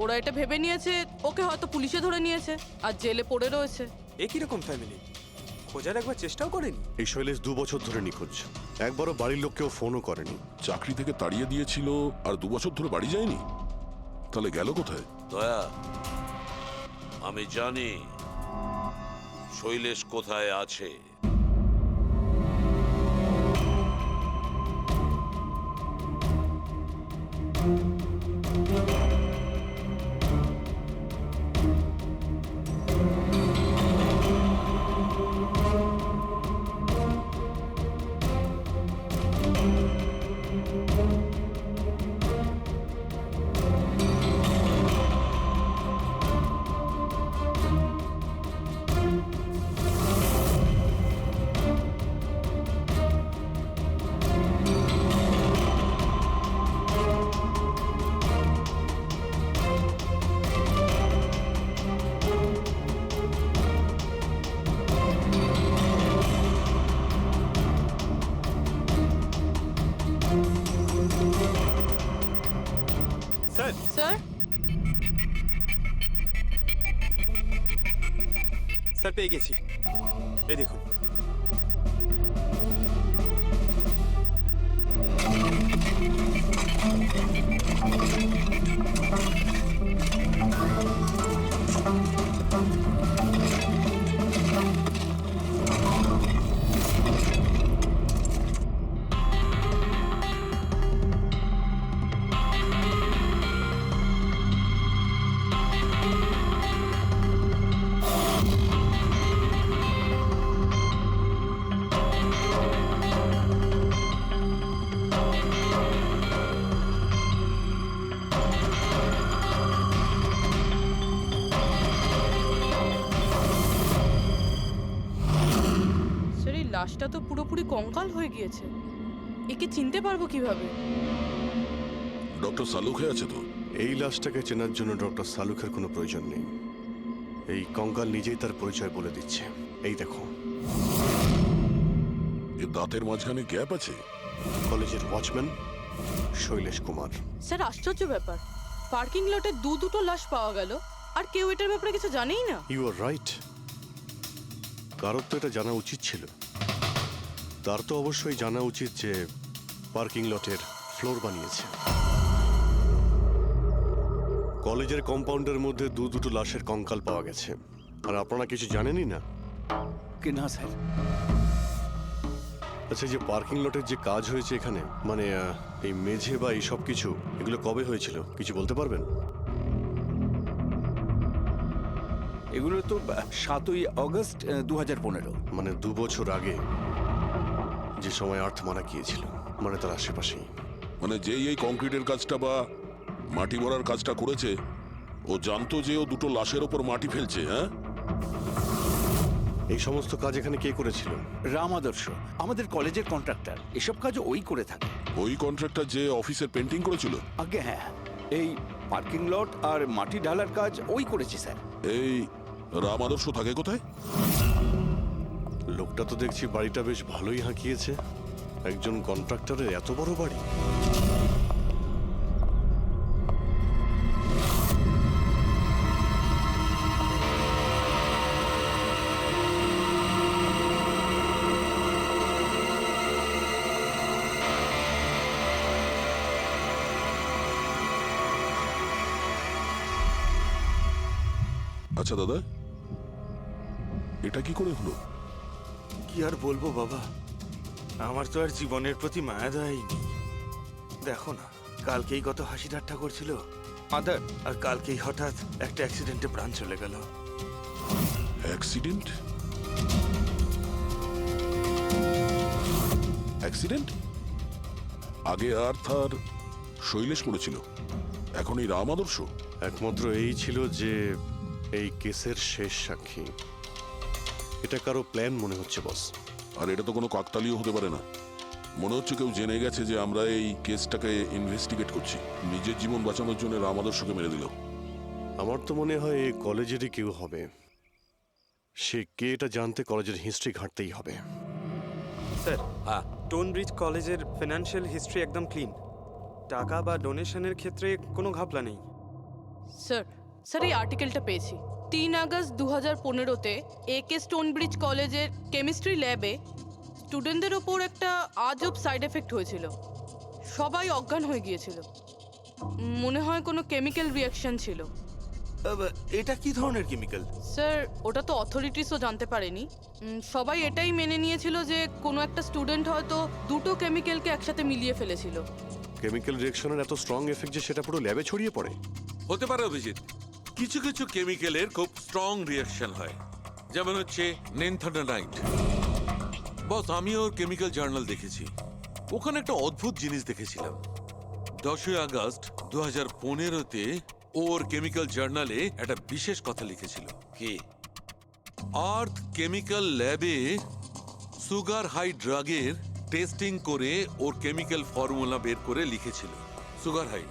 Speaker 6: ওরা এটা ভেবে নিয়েছে ওকে হয়তো পুলিশে ধরে নিয়েছে আর জেলে পড়ে রয়েছে।
Speaker 7: এ কিরকম ফ্যামিলি? খোঁজার একবার চেষ্টাও করেনি?
Speaker 5: এই শৈলেশ 2 বছর ধরে নিখোঁজ। একবারও বাড়ির লোককেও ফোনও করেনি।
Speaker 9: চাকরি থেকে তাড়িয়ে দিয়েছিল আর 2 বছর ধরে বাড়ি যায়নি। তাহলে গেল কোথায়?
Speaker 3: দয়া, আমি জানি শৈলেশ কোথায় আছে।
Speaker 7: স্যার,
Speaker 6: স্যার,
Speaker 7: স্যার পেয়ে গেছি। এই দেখুন।
Speaker 6: স্যার এই লাশটা তো পুরোপুরি কঙ্কাল হয়ে গিয়েছে। একে চিনতে পারবো কিভাবে?
Speaker 9: ডক্টর সালুখে আছে তো?
Speaker 5: এই লাশটাকে চেনার জন্য ডক্টর সালুখের কোনো প্রয়োজন নেই। এই কঙ্কাল নিজেই তার পরিচয় বলে দিচ্ছে। এই দেখো,
Speaker 9: এ দাঁতের মাঝখানে গ্যাপ আছে।
Speaker 5: কলেজের ওয়াচম্যান শৈলেশ কুমার।
Speaker 6: স্যার আশ্চর্য ব্যাপার, পার্কিং লটে দুটো লাশ পাওয়া গেল আর কেউ এটার ব্যাপারে কিছু জানেই না।
Speaker 5: You are right. কারোর তো এটা জানা উচিত ছিল। তার তো অবশ্যই জানা উচিত যে পার্কিং লটের ফ্লোর বানিয়েছে। কলেজের কম্পাউন্ডের মধ্যে দুটো লাশের কঙ্কাল পাওয়া গেছে, আর আপনারা কিছু জানেনই না।
Speaker 2: কি না স্যার?
Speaker 5: আচ্ছা, যে পার্কিং লটের যে কাজ হয়েছে এখানে, মানে এই মেঝে বা এই সব কিছু, এগুলো কবে হয়েছিল কিছু বলতে পারবেন?
Speaker 2: এগুলো তো 7ই আগস্ট 2015।
Speaker 5: মানে 2 বছর আগে, যে সময় আর্থ মারা গিয়েছিল, মানে তার আশেপাশেই।
Speaker 9: মানে যেই এই কংক্রিটের কাজটা বা মাটি ভরার কাজটা করেছে, ও জানতো যে ও দুটো লাশের ওপর মাটি ফেলছে। হ্যাঁ,
Speaker 5: এই সমস্ত কাজ এখানে কে করেছিল?
Speaker 2: রাম আদর্শ, আমাদের কলেজের কন্ট্রাক্টর। এসব কাজ ওই করে থাকে।
Speaker 9: ওই কন্ট্রাক্টর যে অফিসের পেন্টিং করেছিল?
Speaker 2: আগে হ্যাঁ, এই পার্কিং লট আর মাটি ঢালার কাজ ওই করেছে স্যার।
Speaker 9: এই রাম আদর্শ থাকে কোথায়?
Speaker 5: লোকটা তো দেখছি বাড়িটা বেশ ভালোই হাঁকিয়েছে। একজন কন্ট্রাক্টরের এত বড় বাড়ি।
Speaker 9: আচ্ছা দাদা, এটা কি করে হলো?
Speaker 8: কি আর বলবো বাবা, আমার তো আর জীবনের প্রতি মায়া দয়াই নেই। দেখো না, কালকেই কত হাসি ঠাট্টা করছিল আদার, আর কালকেই হঠাৎ একটা অ্যাক্সিডেন্টে প্রাণ চলে গেল।
Speaker 9: অ্যাক্সিডেন্ট? অ্যাক্সিডেন্ট? আগে আর্থ আর শৈলেশ মরেছিল, এখন এই রাম আদর্শ।
Speaker 5: একমাত্র এই ছিল যে এই কেসের শেষ সাক্ষী। এটা কারো প্ল্যান মনে হচ্ছে বস।
Speaker 9: আর এটা তো কোনো কাকতালীয় হতে পারে না। মনে হচ্ছে কেউ জেনে গেছে যে আমরা এই কেসটাকে ইনভেস্টিগেট করছি, নিজের জীবন বাঁচানোর জন্য রাম আদর্শকে মেরে দিল।
Speaker 5: আমার তো মনে হয় এই কলেজেরই কেউ হবে। সে কে এটা জানতে কলেজের হিস্ট্রি ঘাঁটতেই হবে।
Speaker 7: স্যার,
Speaker 3: হ্যাঁ,
Speaker 7: স্টোনব্রিজ কলেজের ফিনান্সিয়াল হিস্ট্রি একদম ক্লিন। টাকা বা ডোনেশনের ক্ষেত্রে কোনো ঘাপলা নেই।
Speaker 6: স্যার, স্যার এই আর্টিকেলটা পেয়েছি। 3 আগস্ট 2015-তে AK স্টোনব্রিজ কলেজের কেমিস্ট্রি ল্যাবে স্টুডেন্টদের ওপর একটা আজব সাইড এফেক্ট হয়েছিল। সবাই অজ্ঞান হয়ে গিয়েছিল। মনে হয় কোনো কেমিক্যাল রিয়াকশন ছিল।
Speaker 8: এটা কি ধরনের কেমিক্যাল?
Speaker 6: স্যার, ওটা তো অথরিটিসও জানতে পারেনি। সবাই এটাই মেনে নিয়েছিল যে কোনো একটা স্টুডেন্ট হয়তো দুটো কেমিক্যালকে একসাথে মিলিয়ে ফেলেছিল।
Speaker 5: কেমিক্যাল রিঅ্যাকশনের এত স্ট্রং এফেক্ট যে সেটা পুরো ল্যাবে ছড়িয়ে পড়ে।
Speaker 4: হতে পারে অভিজিৎ, কিছু কিছু কেমিক্যালের খুব স্ট্রং রিয়াকশন হয়, যেমন হচ্ছে নেনথানাইট। বস, আমি ওর কেমিক্যাল জার্নাল দেখেছি, ওখানে একটা অদ্ভুত জিনিস দেখেছিলাম। 10 আগস্ট 2015-তে ওর কেমিক্যাল জার্নালে একটা বিশেষ কথা লিখেছিল।
Speaker 3: কি?
Speaker 4: আর্থ কেমিক্যাল ল্যাবে সুগার হাই ড্রাগের টেস্টিং করে ওর কেমিক্যাল ফর্মুলা বের করে লিখেছিল সুগার হাই,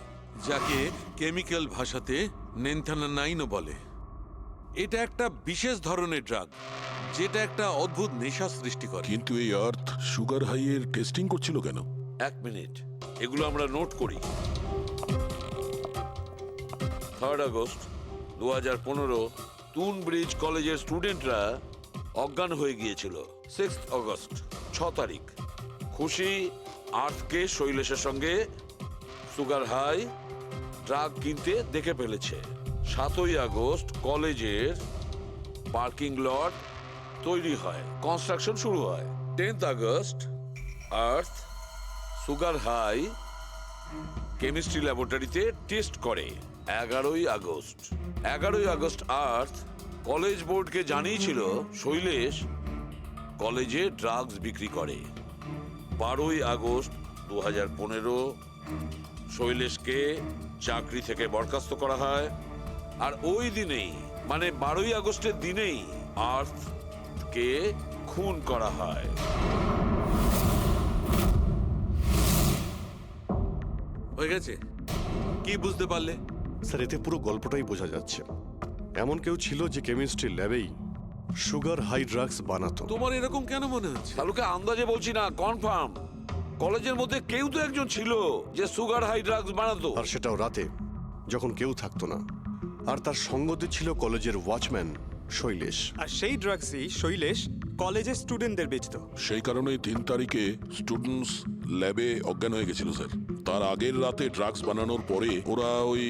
Speaker 4: যাকে কেমিক্যাল ভাষাতে নেনথানাইনও বলে। এটা একটা বিশেষ ধরনের ড্রাগ, যেটা একটা অদ্ভুত নেশা সৃষ্টি করে।
Speaker 9: কিন্তু এই আর্থ সুগার হাইয়ের টেস্টিং করছিল কেন?
Speaker 3: 1 মিনিট, এগুলো আমরা নোট করি। 3 আগস্ট 2015 স্টোনব্রিজ কলেজের স্টুডেন্টরা অজ্ঞান হয়ে গিয়েছিল। 6 আগস্ট 6 তারিখ খুশি আর্থকে শৈলেশের সঙ্গে সুগার হাই ড্রাগ কিনতে দেখে ফেলেছে। 7 আগস্ট কলেজের পার্কিং লট তৈরি হয়, কনস্ট্রাকশন শুরু হয়। 10 আগস্ট আর্থ সুগার হাই কেমিস্ট্রি ল্যাবরেটরিতে টেস্ট করে। 11 আগস্ট আর্থ কলেজ বোর্ডকে জানিয়েছিল শৈলেশ কলেজে ড্রাগস বিক্রি করে। 12 আগস্ট 2015 শৈলেশকে চাকরি থেকে বরখাস্ত করা হয়। আর ওই দিনেই, মানে 12 আগস্টের দিনেই আর্থকে খুন করা হয়।
Speaker 4: হয়ে গেছে? কি বুঝতে পারলে?
Speaker 5: স্যার, এতে পুরো গল্পটাই বোঝা যাচ্ছে। এমন কেউ ছিল যে কেমিস্ট্রি ল্যাবেই সুগার হাই ড্রাগস বানাতো।
Speaker 4: তোমার এরকম কেন মনে হচ্ছে?
Speaker 3: তাহলে আন্দাজে বলছি না, কনফার্ম কলেজের মধ্যে কেউ তো একজন ছিল যে সুগার হাই ড্রাগস বানাতো।
Speaker 5: আর সেটাও রাতে, যখন কেউ থাকতো না। আর তার সঙ্গতে ছিল কলেজের ওয়াচম্যান শৈলেশ।
Speaker 7: আর সেই ড্রাগসই শৈলেশ কলেজের স্টুডেন্টদের বেচতো।
Speaker 9: সেই কারণে 3 তারিখে স্টুডেন্টস ল্যাবে অজ্ঞান হয়ে গেছিল স্যার। তার আগের রাতে ড্রাগস বানানোর পরে ওরা ওই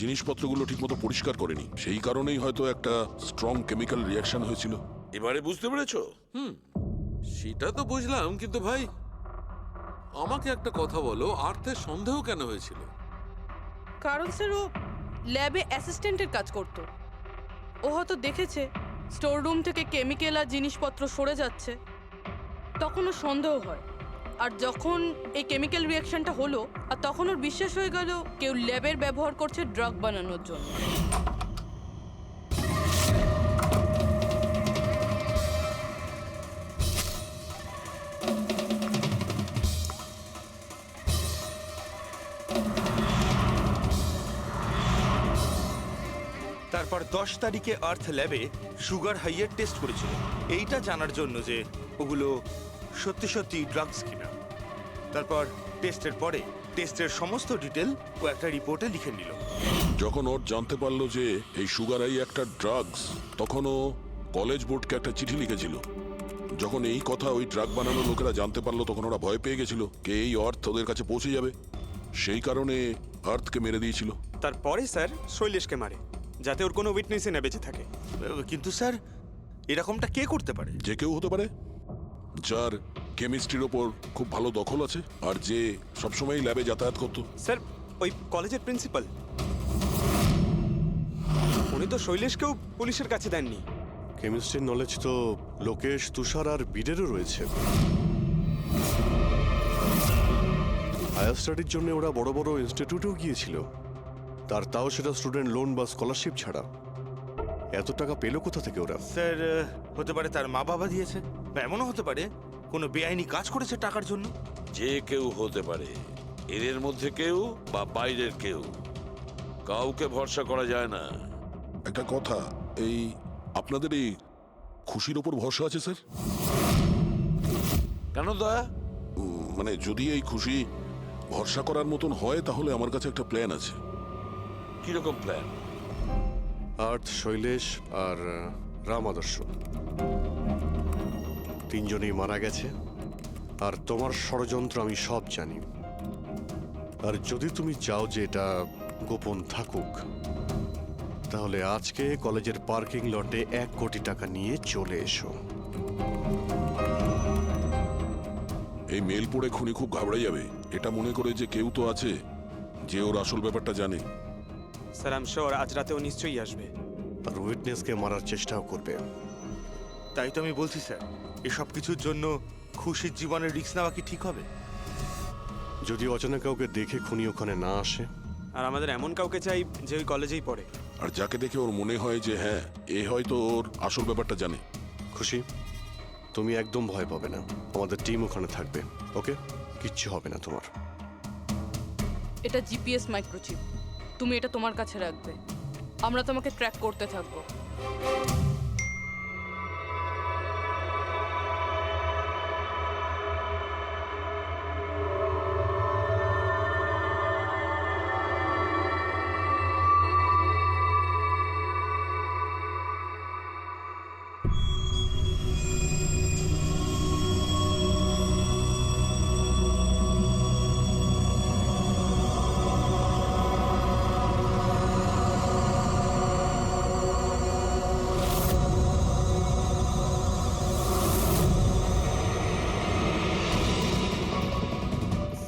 Speaker 9: জিনিসপত্রগুলো ঠিকমতো পরিষ্কার করেনি, সেই কারণেই হয়তো একটা স্ট্রং কেমিক্যাল রিয়াকশন হয়েছিল।
Speaker 3: এবারে বুঝতে পেরেছো?
Speaker 4: সেটা তো বুঝলাম, কিন্তু ভাই আমাকে একটা কথা বলো, আর্থের সন্দেহ কেন হয়েছিল?
Speaker 6: কারণ স্যার ও ল্যাবে অ্যাসিস্ট্যান্টের কাজ করত। ও হয়তো দেখেছে স্টোর রুম থেকে কেমিক্যাল আর জিনিসপত্র সরে যাচ্ছে, তখন ওর সন্দেহ হয়। আর যখন এই কেমিক্যাল রিয়াকশনটা হলো, আর তখন ওর বিশ্বাস হয়ে গেল কেউ ল্যাবের ব্যবহার করছে ড্রাগ বানানোর জন্য।
Speaker 8: তারপর 10 তারিখে আর্থ ল্যাবে সুগার হাইয়ের টেস্ট করেছিল, এইটা জানার জন্য যে ওগুলো সত্যি সত্যি ড্রাগস কিনা। তারপর টেস্টের পরে টেস্টের সমস্ত ডিটেল ও একটা রিপোর্টে লিখে নিল।
Speaker 9: যখন ওর জানতে পারলো যে এই সুগার হাই একটা ড্রাগস, তখন ও কলেজ বোর্ডকে একটা চিঠি লিখেছিল। যখন এই কথা ওই ড্রাগ বানানোর লোকেরা জানতে পারলো, তখন ওরা ভয় পেয়ে গেছিল কে এই আর্থ ওদের কাছে পৌঁছে যাবে, সেই কারণে আর্থকে মেরে দিয়েছিল।
Speaker 7: তারপরে স্যার শৈলেশকে মারে, যাতে ওর কোনো উইটনেসই না বেঁচে থাকে।
Speaker 8: কিন্তু স্যার এরকমটা কে করতে পারে?
Speaker 9: যে কেউ হতে পারে, যার কেমিস্ট্রির ওপর খুব ভালো দখল আছে আর যে সবসময় ল্যাবে যাতায়াত করতো।
Speaker 7: স্যার ওই কলেজের প্রিন্সিপাল, উনি তো শৈলেশকেও পুলিশের কাছে দেননি।
Speaker 5: কেমিস্ট্রির নলেজ তো লোকেশ, তুষার আর বীরেরও রয়েছে। হায়ার স্টাডির জন্য ওরা বড় বড় ইনস্টিটিউটেও গিয়েছিল, তাও সেটা স্টুডেন্ট লোন বা স্কলারশিপ ছাড়া। এত টাকা পেলো কোথা থেকে ওরা?
Speaker 8: স্যার হতে পারে তার মা বাবা দিয়েছে, বা এমনও হতে পারে কোনো বেআইনি কাজ করেছে টাকার জন্য।
Speaker 3: যে কেউ হতে পারে, এদের মধ্যে কেউ বা বাইরের কেউ, কাউকে ভরসা করা যায় না।
Speaker 9: একটা কথা, এই আপনাদের এই খুশির ওপর ভরসা আছে স্যার?
Speaker 3: কেন দয়া?
Speaker 9: মানে যদি এই খুশি ভরসা করার মতন হয় তাহলে আমার কাছে একটা প্ল্যান আছে।
Speaker 3: কিরকম প্ল্যান?
Speaker 5: আর্থ, শৈলেশ আর রাম আদর্শ তিনজনেই মারা গেছে, আর তোমার ষড়যন্ত্র আমি সব জানি। আর যদি তুমি চাও যে এটা গোপন থাকুক, তাহলে আজকে কলেজের পার্কিং লটে 1 কোটি টাকা নিয়ে চলে এসো।
Speaker 9: এই মেল পড়ে খুনি খুব ঘাবড়ে যাবে, এটা মনে করে যে কেউ তো আছে যে ওর আসল ব্যাপারটা জানে।
Speaker 7: স্যার আই এম শিওর আজ রাতেও নিশ্চয়ই আসবে।
Speaker 5: আর উইটনেসকে মারার চেষ্টাও করবে।
Speaker 8: তাই তো আমি বলছি স্যার, এসব কিছুর জন্য খুশির জীবনের রিস্ক নেওয়া কি ঠিক হবে?
Speaker 5: যদি অচেনা কাউকে দেখে খুনি ওখানে না আসে।
Speaker 7: আর আমাদের এমন কাউকে চাই যে ওই কলেজেই পড়ে।
Speaker 9: আর যাকে দেখে ওর মনে হয় যে হ্যাঁ, এ হয়তো ওর আসল ব্যাপারটা জানে।
Speaker 5: খুশি, তুমি একদম ভয় পাবে না, আমাদের টিম ওখানে থাকবে। ওকে, কিচ্ছু হবে না তোমার।
Speaker 6: এটা জিপিএস মাইক্রোচিপ, তুমি এটা তোমার কাছে রাখবে, আমরা তোমাকে ট্র্যাক করতে থাকবো।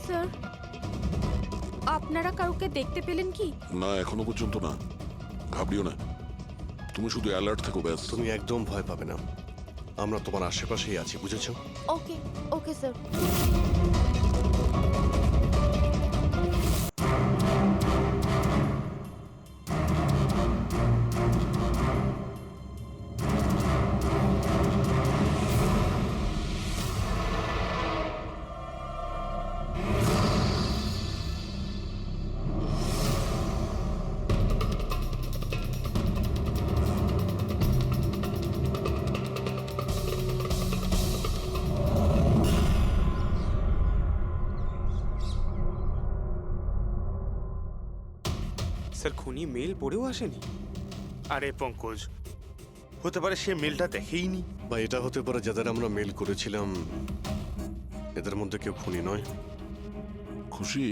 Speaker 11: স্যার আপনারা কাউকে দেখতে পেলেন কি?
Speaker 9: না, এখনো পর্যন্ত না। ঘাবড়িও না, তুমি শুধু অ্যালার্ট থেকো ব্যাস।
Speaker 5: তুমি একদম ভয় পাবে না, আমরা তোমার আশেপাশেই আছি, বুঝেছো?
Speaker 11: ওকে ওকে স্যার।
Speaker 7: স্যার খুনি মেল পড়েও আসেনি?
Speaker 8: আরে পঙ্কজ, হতে পারে সে মেলটা দেখেইনি।
Speaker 5: বা এটা হতে পারে যাদের আমরা মেল করেছিলাম এদের মধ্যে কেউ খুনি নয়।
Speaker 9: খুশি,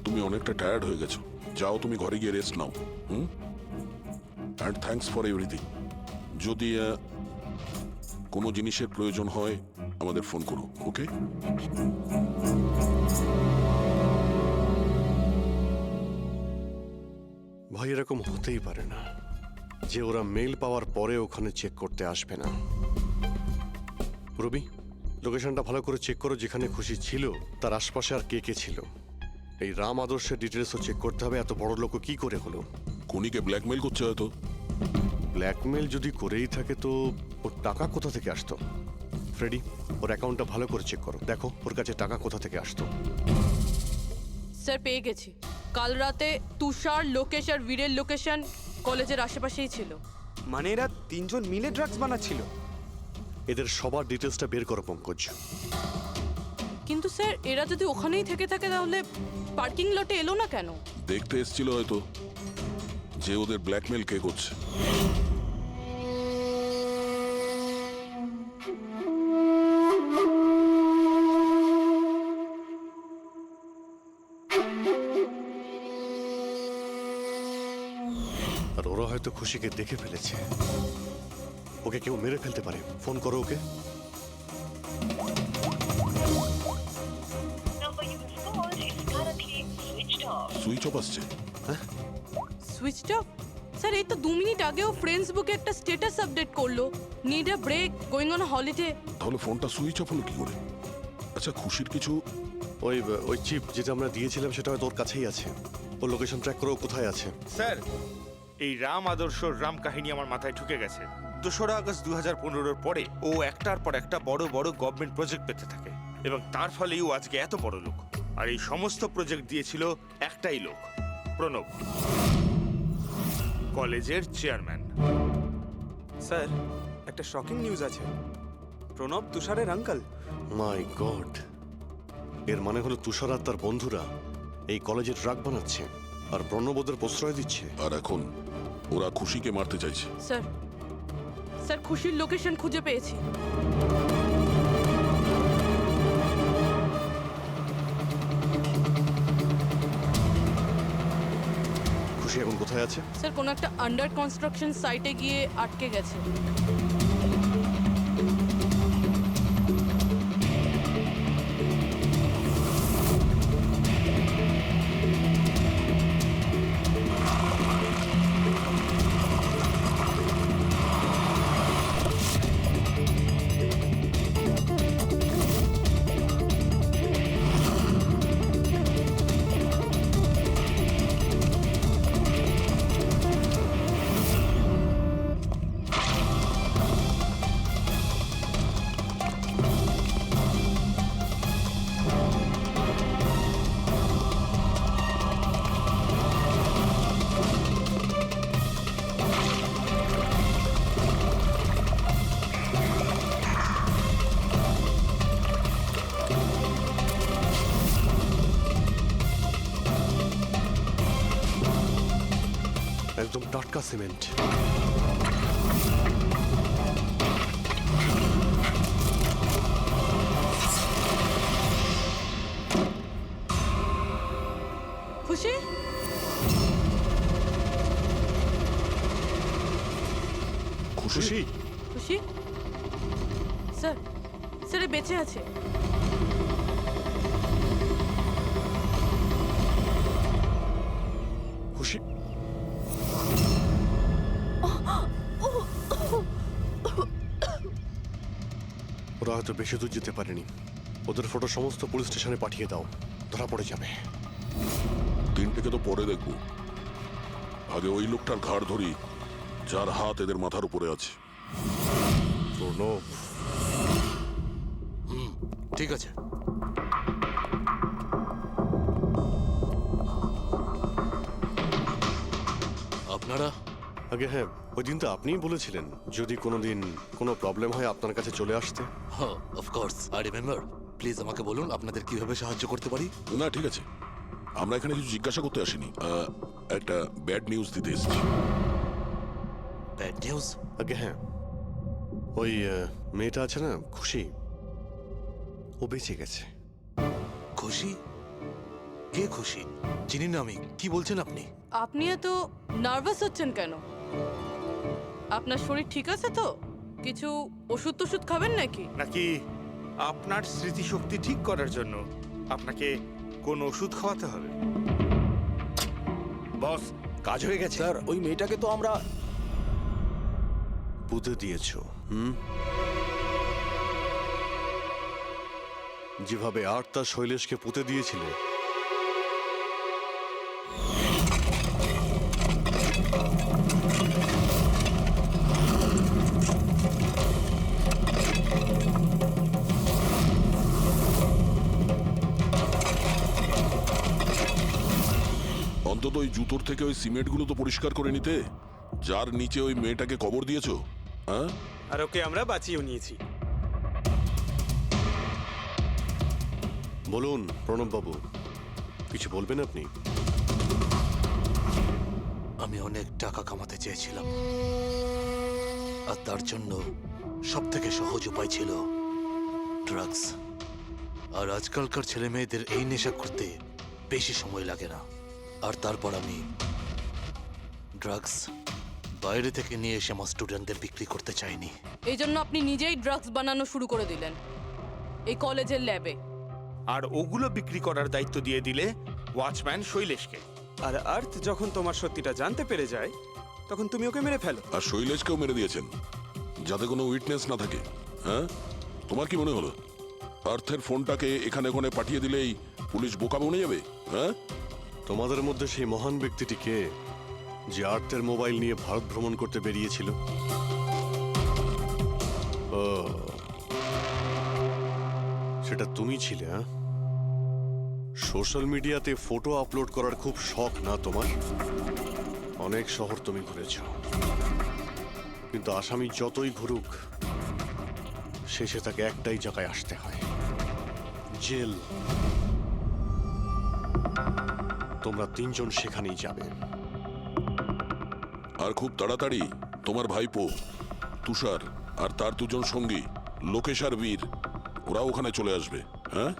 Speaker 9: তুমি অনেকটা টায়ার্ড হয়ে গেছো, যাও তুমি ঘরে গিয়ে rest now. And thanks for everything. যদি কোনো জিনিসের প্রয়োজন হয় আমাদের ফোন করো, ওকে?
Speaker 5: ভাই এরকম হতেই পারে না যে ওরা মেল পাওয়ার পরে ওখানে চেক করতে আসবে না। রবি, লোকেশনটা ভালো করে চেক করো, যেখানে খুশি ছিল তার আশপাশে আর কে কে ছিল। এই রাম আদর্শের ডিটেলসও চেক করতে হবে, এত বড় লোক কি করে হলো।
Speaker 9: খুনিকে ব্ল্যাকমেল করছে হয়তো।
Speaker 5: ব্ল্যাকমেল যদি করেই থাকে তো ওর টাকা কোথা থেকে আসতো? ফ্রেডি, ওর অ্যাকাউন্টটা ভালো করে চেক করো, দেখো ওর কাছে টাকা কোথা থেকে আসতো।
Speaker 6: স্যার পেয়ে গেছি, কাল রাতে তুষার, লোকেশ আর বীরের লোকেশন কলেজের আশেপাশেই ছিল।
Speaker 7: মানে এরা তিনজন মিলে ড্রাগস বানাচ্ছিল?
Speaker 5: এদের সবার ডিটেলসটা বের করো পঙ্কজ।
Speaker 6: কিন্তু স্যার এরা যদি ওখানেই থেকে থাকে তাহলে পার্কিং লটে এলো না কেন?
Speaker 9: দেখতে এসেছিল হয়তো যে ওদের ব্ল্যাকমেল কে করছে।
Speaker 5: আর ওরা খুশিকে দেখে ফেলেছে। ওকে কেউ মেরে ফেলতে পারে। ফোন করো ওকে।
Speaker 9: সুইচ অফ আসছে।
Speaker 6: Switched off? স্যার এই তো 2 মিনিট আগেও ফেসবুকে একটা স্ট্যাটাস আপডেট করলো, need a break, going on holiday.
Speaker 9: তাহলে ফোনটা সুইচ অফ হলো কি করে? আচ্ছা, খুশির কিছু
Speaker 5: ওই চিপ যেটা আমরা দিয়েছিলাম সেটা হয়তো ওর কাছেই আছে। ওর লোকেশন ট্র্যাক করো, কোথায় আছে।
Speaker 8: স্যার, এই রাম আদর্শর রাম কাহিনী আমার মাথায় ঢুকে গেছে। 2রা আগস্ট 2015-র পরে ও একটার পর একটা বড় বড় গভর্নমেন্ট প্রজেক্ট পেতে থাকে এবং তার ফলেই ও আজকে এত বড় লোক। আর এই সমস্ত প্রজেক্ট দিয়েছিল একটাই লোক, প্রণব, কলেজের চেয়ারম্যান।
Speaker 7: স্যার, একটা শকিং নিউজ আছে। প্রণব তুষারের আঙ্কেল।
Speaker 5: মাই গড, এর মানে হলো তুষার আর তার বন্ধুরা এই কলেজে ড্রাগ বানাচ্ছে আর প্রণবোদের প্রশ্রয় দিচ্ছে।
Speaker 9: আর এখন ওরা খুশিকে মারতে চাইছে।
Speaker 6: স্যার, স্যার খুশির লোকেশন খুঁজে পেয়েছি।
Speaker 5: খুশি এখন কোথায় আছে?
Speaker 6: স্যার কোনো একটা আন্ডার কনস্ট্রাকশন সাইটে গিয়ে আটকে গেছে।
Speaker 5: একদম টাটকা সিমেন্ট।
Speaker 6: খুশি?
Speaker 9: খুশি?
Speaker 6: খুশি? স্যার, স্যার এ বেঁচে আছে।
Speaker 5: খুশি? ওরা হয়তো বেশি দূর যেতে পারেনি। ওদের ফটো সমস্ত পুলিশ স্টেশনে পাঠিয়ে দাও, ধরা পড়ে যাবে।
Speaker 9: 3টেকে তো পরে দেখবো, আগে ওই লোকটার ঘাড় ধরি যার হাত এদের মাথার উপরে আছে।
Speaker 5: প্রণব,
Speaker 10: ঠিক আছে। আপনারা?
Speaker 5: আগে হ্যাঁ, ওই দিন তো আপনিই বলেছিলেন যদি কোনোদিন কোনো প্রবলেম হয় আপনার কাছে চলে আসতে।
Speaker 10: হ্যাঁ, অফকোর্স আই রিমেম্বার। প্লিজ আমাকে বলুন আপনাদের কিভাবে সাহায্য করতে পারি।
Speaker 9: না ঠিক আছে, আমরা এখানে কিছু জিজ্ঞাসা করতে আসিনি, একটা ব্যাড নিউজ দিতে এসেছি।
Speaker 10: Bad news?
Speaker 5: আগে হ্যাঁ, ওই মেয়েটা আছে না খুশি, ও বেঁচে গেছে।
Speaker 10: খুশি? কে খুশি? চিনি না আমি। কি বলছেন আপনি?
Speaker 6: আপনি এত নার্ভাস হচ্ছেন কেন? আপনার শরীর ঠিক আছে তো? কিছু ওষুধ টষুধ খাবেন নাকি?
Speaker 8: নাকি আপনার স্মৃতিশক্তি ঠিক করার জন্য আপনাকে কোন ওষুধ খাওয়াতে হবে?
Speaker 2: বস, কাজ হয়ে গেছে।
Speaker 1: স্যার ওই মেয়েটাকে তো আমরা
Speaker 5: পুঁতে দিয়েছো। যেভাবে আর্তা শৈলেশকে পুঁতে দিয়েছিলে,
Speaker 9: অন্তত ওই জুতোর থেকে ওই সিমেন্টগুলো তো পরিষ্কার করে নিতে, যার নিচে ওই মেয়েটাকে কবর দিয়েছো। হ্যাঁ,
Speaker 7: আর ওকে আমরা বাঁচিয়েও নিয়েছি।
Speaker 5: বলুন প্রণব বাবু, কিছু বলবেন আপনি?
Speaker 10: আমি অনেক টাকা কামাতে চেয়েছিলাম, আর তার জন্য সব থেকে সহজ উপায় ছিল ড্রাগস। আর আজকালকার ছেলে মেয়েদের এই নেশা করতে বেশি সময় লাগে না। আর তারপর আমি ড্রাগস বাইরে থেকে নিয়ে এসে আমার স্টুডেন্টদের বিক্রি করতে চাইনি।
Speaker 6: এই জন্য আপনি নিজেই ড্রাগস বানানো শুরু করে দিলেন এই কলেজের ল্যাবে।
Speaker 8: আর ওগুলো বিক্রি করার দায়িত্ব দিয়ে দিলে ওয়াচম্যান শৈলেশকে।
Speaker 7: আর আর্থ যখন তোমার সত্যিটা জানতে পেরে যায় তখন তুমি ওকে মেরে ফেলো।
Speaker 9: আর শৈলেশকেও মেরে দিয়েছেন যাতে কোনো উইটনেস না থাকে। হ্যাঁ, তোমার কি মনে হলো আর্থের ফোনটাকে এখানে ওখানে পাঠিয়ে দিলেই পুলিশ বোকা বনে যাবে? হ্যাঁ,
Speaker 5: তোমাদের মধ্যে সেই মহান ব্যক্তিটি কে যে আর্থের মোবাইল নিয়ে ভারত ভ্রমণ করতে বেরিয়েছিল? ও, সেটা তুমি ছিলে? হ্যাঁ, সোশ্যাল মিডিয়াতে ফটো আপলোড করার খুব শখ না তোমার? অনেক শহর তুমি ঘুরেছ, কিন্তু আসামি যতই ঘুরুক শেষে তাকে একটাই জায়গায় আসতে হয়, জেল। তোমরা তিনজন সেখানেই যাবে।
Speaker 9: আর খুব তাড়াতাড়ি তোমার ভাইপো তুষার আর তার দুজন সঙ্গী লোকেশ আর বীর ওরা ওখানে চলে আসবে। হ্যাঁ,